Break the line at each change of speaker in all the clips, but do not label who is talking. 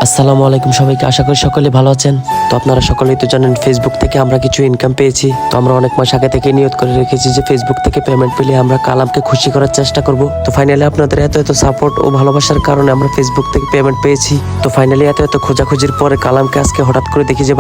আসসালামু আলাইকুম সবাইকে, আশা করি সকলে ভালো আছেন। তো আপনারা সকলেই তো জানেন ফেসবুক থেকে আমরা কিছু ইনকাম পেয়েছি। তো আমরা অনেক মাস আগে থেকে নিয়ত করে রেখেছি যে ফেসবুক থেকে পেমেন্ট পেলে আমরা কালামকে খুশি করার চেষ্টা করব। তো ফাইনালি আপনাদের এত সাপোর্ট ও ভালোবাসার কারণে আমরা ফেসবুক থেকে পেমেন্ট পেয়েছি। তো ফাইনালি এত খোঁজাখুঁজির পরে কালামকে আজকে হঠাৎ করে দেখি যে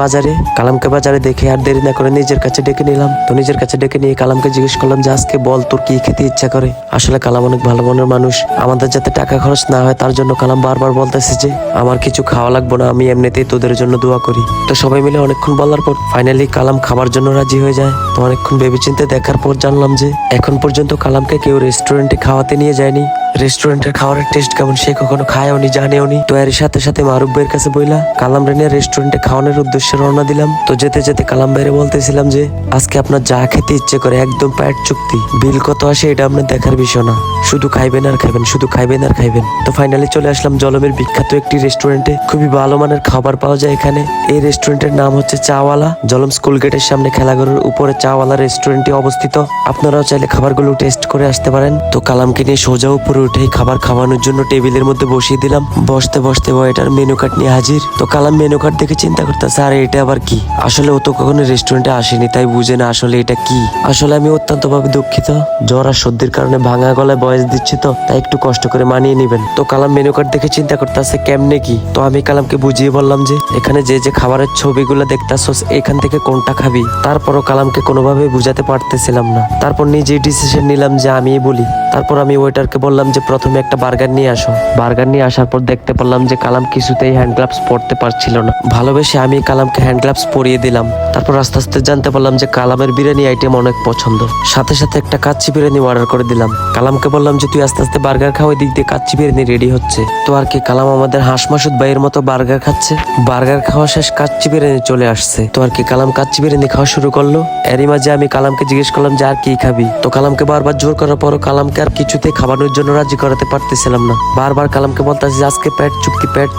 কালামকে বাজারে দেখে আর দেরি না করে নিজের কাছে ডেকে নিলাম। তো নিজের কাছে ডেকে নিয়ে কালামকে জিজ্ঞেস করলাম যে আজকে বল তোর কি খেতে ইচ্ছা করে। আসলে কালাম অনেক ভালো মনের মানুষ, আমাদের যাতে টাকা খরচ না হয় তার জন্য কালাম বারবার বলতেছে যে আমার কিছু খাওয়া লাগবে না, আমি এমনিতেই তোদের জন্য দোয়া করি। তো সবাই মিলে অনেকক্ষণ বলার পর ফাইনালি কালাম খাবার জন্য রাজি হয়ে যায়। তো অনেকক্ষণ ভেবেচিন্তে দেখার পর জানলাম যে এখন পর্যন্ত কালামকে কেউ রেস্টুরেন্টে খাওয়াতে নিয়ে যায়নি। রেস্টুরেন্টের খাবারের টেস্ট কেমন সে কখনো খায়ওনি, জানেওনি। তো এর সাথে সাথে মারুফ ভাইয়ের কাছে বইলা কালাম রে নিয়ে রেস্টুরেন্টে খাওয়ানোর উদ্দেশ্যে রওনা দিলাম। তো যেতে যেতে কালাম ভাইরে বলতেছিলাম যে আজকে আপনার যা খেতে ইচ্ছে করে একদম পেট চুক্তি, বিল কত আসে এটা আপনার দেখার বিষয় না, শুধু খাইবেন আর খাইবেন, শুধু খাইবেন আর খাইবেন। তো ফাইনালি চলে আসলাম জলমের বিখ্যাত একটি রেস্টুরেন্টে। খুবই ভালো মানের খাবার পাওয়া যায় এখানে। এই রেস্টুরেন্টের নাম হচ্ছে চাওয়ালা। জলম স্কুল গেটের সামনে খেলাঘরের উপরে চাওয়ালা রেস্টুরেন্টটি অবস্থিত। আপনারাও চাইলে খাবারগুলো টেস্ট করে আসতে পারেন। তো কালামকে নিয়ে সোজা উপরে উঠেই খাবার খাওয়ানোর জন্য টেবিলের মধ্যে বসিয়ে দিলাম। বসতে বসতে ওয়েটার মেনু কার্ড নিয়ে হাজির। তো কালাম মেনু কার্ড দেখে চিন্তা করতেছে আরে এটা আবার কি। আসলে ও তো কখনো রেস্টুরেন্টে আসেনি, তাই বুঝে না আসলে এটা কি। আসলে আমি অত্যন্ত ভাবে দুঃখিত, জ্বর আর সর্দির কারণে ভাঙা গলায় বয়স দিচ্ছি, তো তাই একটু কষ্ট করে মানিয়ে নিবেন। তো কালাম মেনু কার্ড দেখে চিন্তা করতেছে কেমনে কি। তো আমি কালামকে বুঝিয়ে বললাম যে এখানে যে যে খাবারের ছবিগুলো দেখতাছস এখান থেকে কোনটা খাবি। তারপরও কালামকে কোনোভাবে বুঝাতে পারতেছিলাম না। তারপর নিজেই ডিসিশন নিলাম যে আমিই বলি। তারপর আমি ওয়েটারকে বললাম যে প্রথমে একটা বার্গার নিয়ে আসো। বার্গার নিয়ে আসার পর দেখতে পারলাম যে কালাম কিছুতেই হ্যান্ড গ্লাভস পরতে পারছিল না। ভালোবেসে আমি কালামকে হ্যান্ড গ্লাভস পরিয়ে দিলাম। তারপর আস্তে আস্তে জানতে পারলাম যে কালামের বিরিয়ানি আইটেম অনেক পছন্দ। সাথে সাথে একটা কাচ্চি বিরিয়ানি অর্ডার করে দিলাম। কালামকে বললাম যে তুই আস্তে আস্তে বার্গার খাওয়া, দিক দিয়ে কাচ্চি বিরিয়ানি রেডি হচ্ছে। তো আর কি কালাম আমাদের হাঁস মাসুদ ভাইয়ের মতো বার্গার খাচ্ছে। বার্গার খাওয়া শেষ, কাচ্চি বিরিয়ানি চলে আসছে। তো আর কি কালাম কাচ্চি বিরিয়ানি খাওয়া শুরু করলো। এরই মাঝে আমি কালামকে জিজ্ঞেস করলাম যে আর কি খাবি। তো কালামকে বারবার জোর করার পরও কালামকে আর কিছুতেই খাবানোর জন্য রাজি করাতে পারতেছিলাম না। বারবার কালামকে বলতেছি আজকে পেট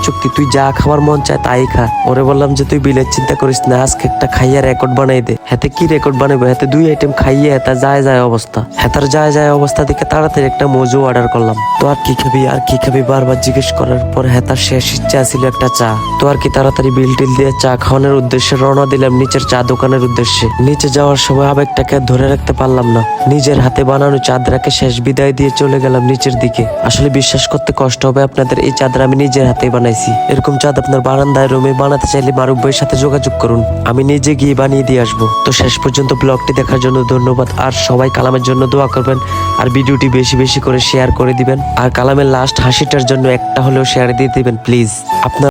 চুক্তি, তুই যা খাবার মন চায় তাই খা। ওরে বললাম যে তুই বিলের চিন্তা করিস না, আজকে একটা খাইয়া রেকর্ড বানাই দে। হাতে কি রেকর্ড বানাবো, হাতে 2 আইটেম খাইয়ে হেতা যায় অবস্থা। হেতার যায় অবস্থা দেখে তাড়াতাড়ি একটা মজু অর্ডার করলাম। তো আর কি খাবি বারবার জিজ্ঞেস করার পর হেতার শেষ ইচ্ছা ছিল একটা চা। তো আর কি তাড়াতাড়ি বিল টিল দিয়ে চা খাওয়ানোর উদ্দেশ্যে রওনা দিলাম নিচের চা দোকানের উদ্দেশ্যে। নিচে যাওয়ার সময় আবেগটাকে ধরে রাখতে পারলাম না। নিজের হাতে বানানো চাদরাকে শেষ বিদায় দিয়ে চলে গেলাম নিচের দিকে। আসলে বিশ্বাস করতে কষ্ট হবে আপনাদের, এই চাদর আমি নিজের হাতে বানাইছি। এরকম চাঁদ আপনার বারান্দায় রুমে বানাতে চাইলে মারুফ ভাইয়ের সাথে যোগাযোগ করুন, আমি নিজে গিয়ে বানিয়ে দিয়ে আসবো। তো শেষ পর্যন্ত ব্লগটি দেখার জন্য ধন্যবাদ। আর সবাই কালামের জন্য দোয়া করবেন, আর ভিডিওটি বেশি বেশি করে শেয়ার করে দিবেন। আর কালামের লাস্ট হাসিটার জন্য একটা হলেও শেয়ার দিয়ে দিবেন প্লিজ। আপনার